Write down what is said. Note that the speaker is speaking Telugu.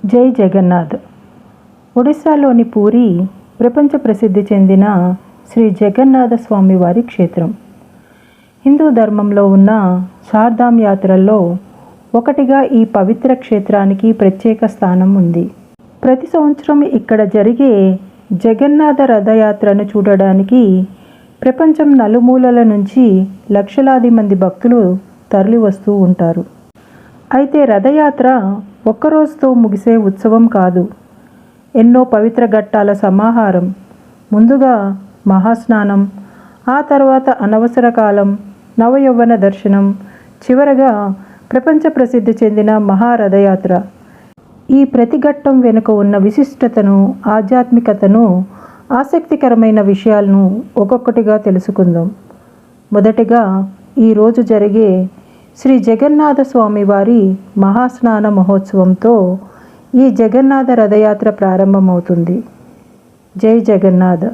జై జగన్నాథ్. ఒడిశాలోని పూరి ప్రపంచ ప్రసిద్ధి చెందిన శ్రీ జగన్నాథ స్వామి వారి క్షేత్రం. హిందూ ధర్మంలో ఉన్న చార్ధామ్ యాత్రల్లో ఒకటిగా ఈ పవిత్ర క్షేత్రానికి ప్రత్యేక స్థానం ఉంది. ప్రతి సంవత్సరం ఇక్కడ జరిగే జగన్నాథ రథయాత్రను చూడడానికి ప్రపంచం నలుమూలల నుంచి లక్షలాది మంది భక్తులు తరలి వస్తూ ఉంటారు. అయితే రథయాత్ర ఒక్కరోజుతో ముగిసే ఉత్సవం కాదు. ఎన్నో పవిత్ర ఘట్టాల సమాహారం. ముందుగా మహాస్నానం, ఆ తర్వాత అనవసర కాలం, నవయౌవన దర్శనం, చివరగా ప్రపంచ ప్రసిద్ధి చెందిన మహారథయాత్ర. ఈ ప్రతి ఘట్టం వెనుక ఉన్న విశిష్టతను, ఆధ్యాత్మికతను, ఆసక్తికరమైన విషయాలను ఒక్కొక్కటిగా తెలుసుకుందాం. మొదటిగా ఈరోజు జరిగే శ్రీ జగన్నాథ స్వామి వారి మహాస్నాన మహోత్సవంతో ఈ జగన్నాథ రథయాత్ర ప్రారంభమవుతుంది. జై జగన్నాథ.